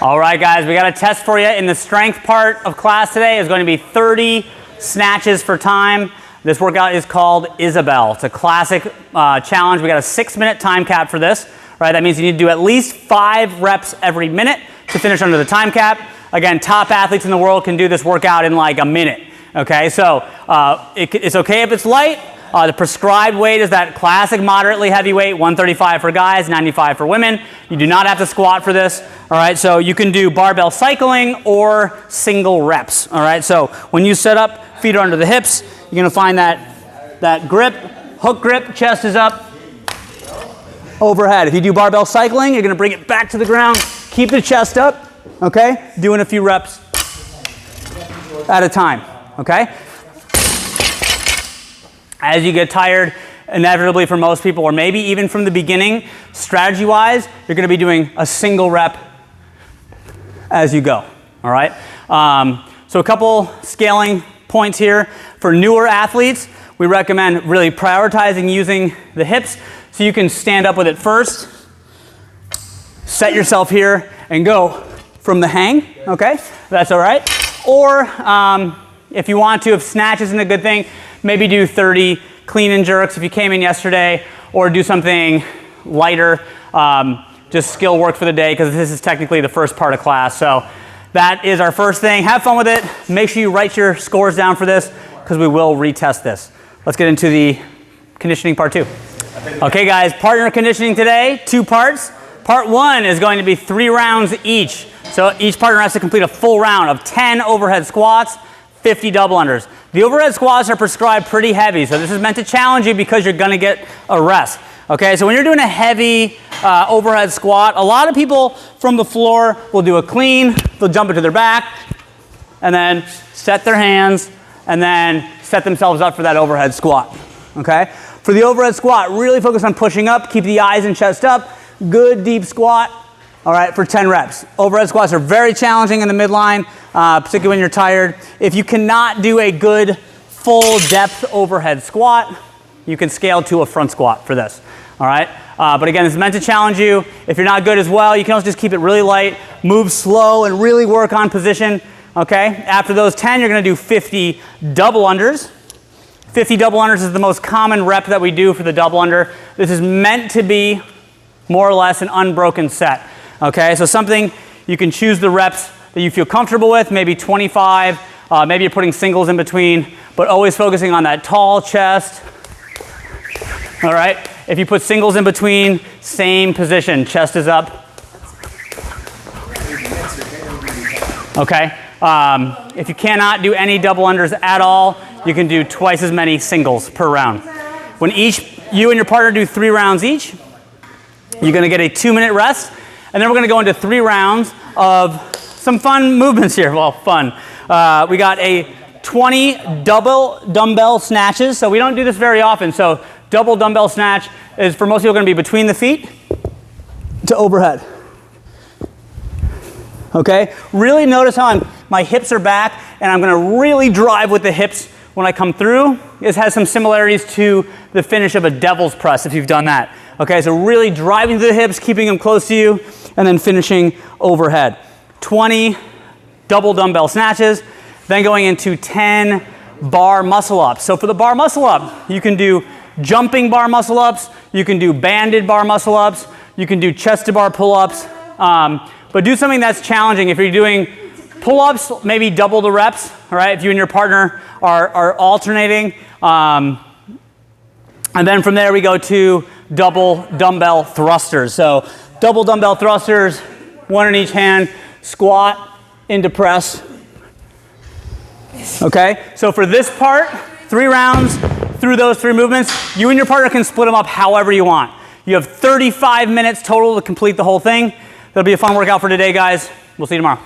All right, guys, we got a test for you. In the strength part of class today is going to be 30 snatches for time. This workout is called ISABELL. It's a classic challenge. We got a 6-minute time cap for this. Right, that means you need to do at least 5 reps every minute to finish under the time cap. Again, top athletes in the world can do this workout in like a minute. Okay, so it's okay if it's light. The prescribed weight is that classic moderately heavy weight, 135 for guys, 95 for women. You do not have to squat for this. All right, so you can do barbell cycling or single reps. All right, so when you set up, feet are under the hips, you're gonna find that grip, hook grip, chest is up, overhead. If you do barbell cycling, you're gonna bring it back to the ground, keep the chest up, okay? Doing a few reps at a time, okay? As you get tired, inevitably for most people, or maybe even from the beginning, strategy-wise, you're gonna be doing a single rep as you go, all right? So a couple scaling points here. For newer athletes, we recommend really prioritizing using the hips so you can stand up with it first, set yourself here, and go from the hang, okay? That's all right. Or if you want to, if snatch isn't a good thing, maybe do 30 clean and jerks if you came in yesterday, or do something lighter, just skill work for the day, because this is technically the first part of class. So that is our first thing. Have fun with it. Make sure you write your scores down for this, because we will retest this. Let's get into the conditioning part 2. Okay guys, partner conditioning today, 2 parts. Part 1 is going to be 3 rounds each. So each partner has to complete a full round of 10 overhead squats, 50 double unders. The overhead squats are prescribed pretty heavy, so this is meant to challenge you because you're gonna get a rest. Okay, so when you're doing a heavy overhead squat, a lot of people from the floor will do a clean, they'll jump into their back, and then set their hands, and then set themselves up for that overhead squat. Okay? For the overhead squat, really focus on pushing up, keep the eyes and chest up, good deep squat, all right, for 10 reps. Overhead squats are very challenging in the midline, particularly when you're tired. If you cannot do a good full depth overhead squat, you can scale to a front squat for this, all right? But again, it's meant to challenge you. If you're not good as well, you can also just keep it really light, move slow, and really work on position, okay? After those 10, you're gonna do 50 double unders. 50 double unders is the most common rep that we do for the double under. This is meant to be more or less an unbroken set, okay? So something you can choose the reps that you feel comfortable with, maybe 25, maybe you're putting singles in between, but always focusing on that tall chest, all right? If you put singles in between, same position, chest is up. Okay, if you cannot do any double unders at all, you can do twice as many singles per round. When you and your partner do 3 rounds each, you're gonna get a 2-minute rest, and then we're gonna go into 3 rounds of some fun movements here. Well, fun. We got a 20 double dumbbell snatches, so we don't do this very often. So double dumbbell snatch is for most people gonna be between the feet to overhead. Okay, really notice how my hips are back, and I'm gonna really drive with the hips when I come through. This has some similarities to the finish of a devil's press if you've done that. Okay, so really driving through the hips, keeping them close to you, and then finishing overhead. 20 double dumbbell snatches, then going into 10 bar muscle ups. So for the bar muscle up, you can do jumping bar muscle ups, you can do banded bar muscle ups, you can do chest to bar pull-ups, but do something that's challenging. If you're doing pull-ups, maybe double the reps, all right? If you and your partner are alternating. And then from there we go to double dumbbell thrusters. So double dumbbell thrusters, 1 in each hand, squat into press. Okay, so for this part, 3 rounds through those 3 movements, you and your partner can split them up however you want. You have 35 minutes total to complete the whole thing. That'll be a fun workout for today, guys. We'll see you tomorrow.